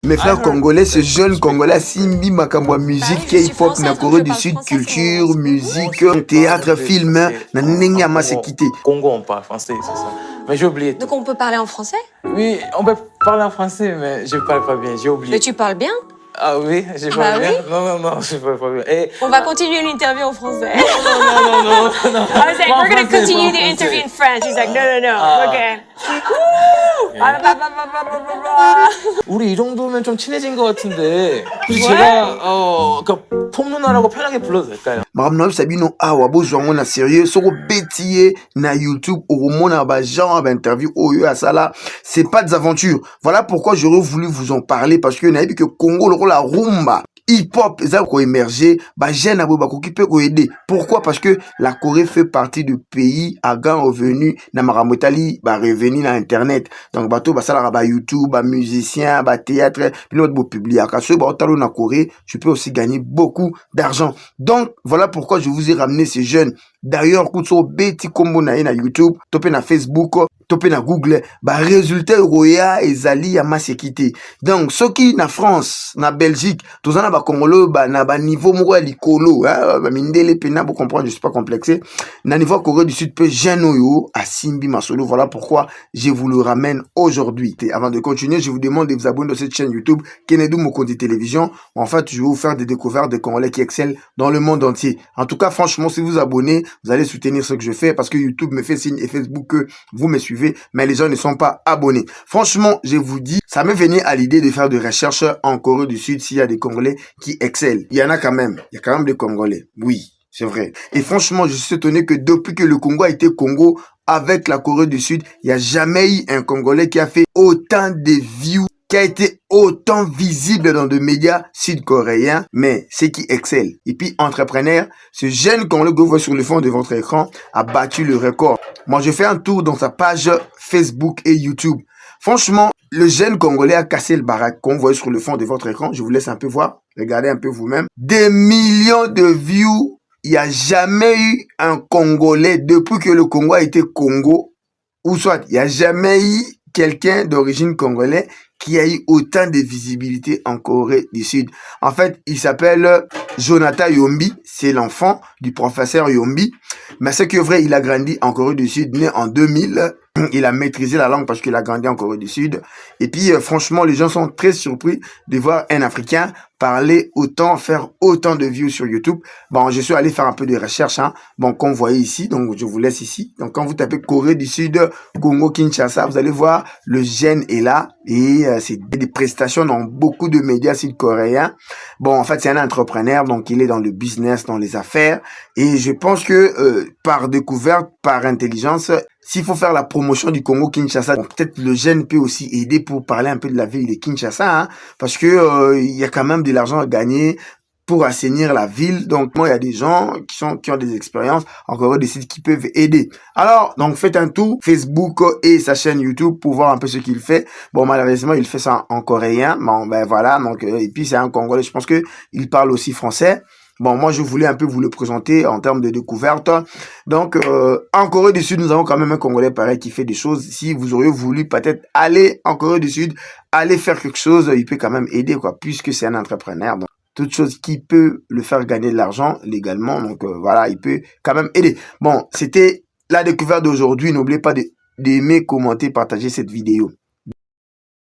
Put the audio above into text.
Mes frères congolais, ce jeune congolais, Simbi Makamwa, musique, K-pop, na Corée du Sud, culture, musique, théâtre, film, na Nenyama s'est quitté. Congo, on parle français, c'est ça. Mais j'ai oublié. Donc on peut parler en français? Oui, on peut parler en français, mais je parle pas bien, j'ai oublié. Mais tu parles bien? Ah oui, je parle bien? Non, je parle pas bien. Et... On va continuer l'interview en français. Non. I was like, we're going to continue the interview in French. He's like, no. Okay. 우리 이 정도면 좀 친해진 것 같은데 혹시 제가 그 폼 누나라고 편하게 불러도 될까요? Maramno sabino awa bo jongo na sérieux soko betiye na YouTube au mona ba genre interview oyo asala c'est pas des aventures. Voilà pourquoi j'aurais voulu vous en parler parce que na que Congo le la rumba hip-hop ça ko émerger ba jeune abo ba ko kipe ko aider. Pourquoi? Parce que la Corée fait partie du pays à grand revenu na maramotali ba revenu na internet. Donc bato ba sala ba YouTube, ba musicien, ba théâtre, puis l'autre beau public. Aka so ba otalo na Corée, tu peux aussi gagner beaucoup d'argent. Donc voilà pourquoi je vous ai ramené ces jeunes. D'ailleurs, Koutso Beti Kombo na YouTube, topé na Facebook, topé na Google, bah résultat roya ezali ya masekité. Donc ceux qui na France, na Belgique, tous en ba Congolo ba na ba niveau moko ya likolo, hein, ba mindele pena pour comprendre, je suis pas complexé. Na niveau Corée du Sud peu jeune oyo à Simbi Masolo. Voilà pourquoi je vous le ramène aujourd'hui. Et avant de continuer, je vous demande de vous abonner dans cette chaîne YouTube Kenedou Mokonzi Télévision. En fait, je vais vous faire des découvertes de Congolais qui excellent dans le monde entier. En tout cas, franchement, si vous vous abonnez, vous allez soutenir ce que je fais parce que YouTube me fait signe et Facebook que vous me suivez, mais les gens ne sont pas abonnés. Franchement, je vous dis, ça me venait à l'idée de faire des recherches en Corée du Sud s'il y a des Congolais qui excellent. Il y en a quand même. Il y a quand même des Congolais. Oui, c'est vrai. Et franchement, je suis étonné que depuis que le Congo a été Congo avec la Corée du Sud, il n'y a jamais eu un Congolais qui a fait autant de views, qui a été autant visible dans des médias sud-coréens, mais c'est qui excelle. Et puis, entrepreneur, ce jeune Congolais que vous voyez sur le fond de votre écran a battu le record. Moi, je fais un tour dans sa page Facebook et YouTube. Franchement, le jeune Congolais a cassé le baraque qu'on voit sur le fond de votre écran. Je vous laisse un peu voir. Regardez un peu vous-même. Des millions de views. Il n'y a jamais eu un Congolais depuis que le Congo a été Congo. Ou soit, il n'y a jamais eu quelqu'un d'origine congolaise qui a eu autant de visibilité en Corée du Sud. En fait, il s'appelle Jonathan Yombi. C'est l'enfant du professeur Yombi. Mais c'est que vrai, il a grandi en Corée du Sud, né en 2000. Il a maîtrisé la langue parce qu'il a grandi en Corée du Sud. Et puis, franchement, les gens sont très surpris de voir un Africain parler autant, faire autant de views sur YouTube. Bon, je suis allé faire un peu de recherche, hein. Bon, comme vous voyez ici, donc je vous laisse ici. Donc, quand vous tapez Corée du Sud, Congo, Kinshasa, vous allez voir, le jeune est là. Et c'est des prestations dans beaucoup de médias sud-coréens. Bon, en fait, c'est un entrepreneur, donc il est dans le business, dans les affaires. Et je pense que par découverte, par intelligence, s'il faut faire la promotion du Congo-Kinshasa, bon, peut-être le jeune peut aussi aider pour parler un peu de la ville de Kinshasa, hein, parce que il y a quand même de l'argent à gagner pour assainir la ville. Donc, moi, il y a des gens qui ont des expériences, encore des sites qui peuvent aider. Alors, donc, faites un tour, Facebook et sa chaîne YouTube pour voir un peu ce qu'il fait. Bon, malheureusement, il fait ça en coréen. Bon, ben voilà. Donc, et puis, c'est un Congolais. Je pense que il parle aussi français. Bon, moi, je voulais un peu vous le présenter en termes de découverte. Donc, en Corée du Sud, nous avons quand même un Congolais pareil qui fait des choses. Si vous auriez voulu peut-être aller en Corée du Sud, aller faire quelque chose, il peut quand même aider, quoi, puisque c'est un entrepreneur. Donc, toute chose qui peut le faire gagner de l'argent légalement. Donc, voilà, il peut quand même aider. Bon, c'était la découverte d'aujourd'hui. N'oubliez pas d'aimer, commenter, partager cette vidéo.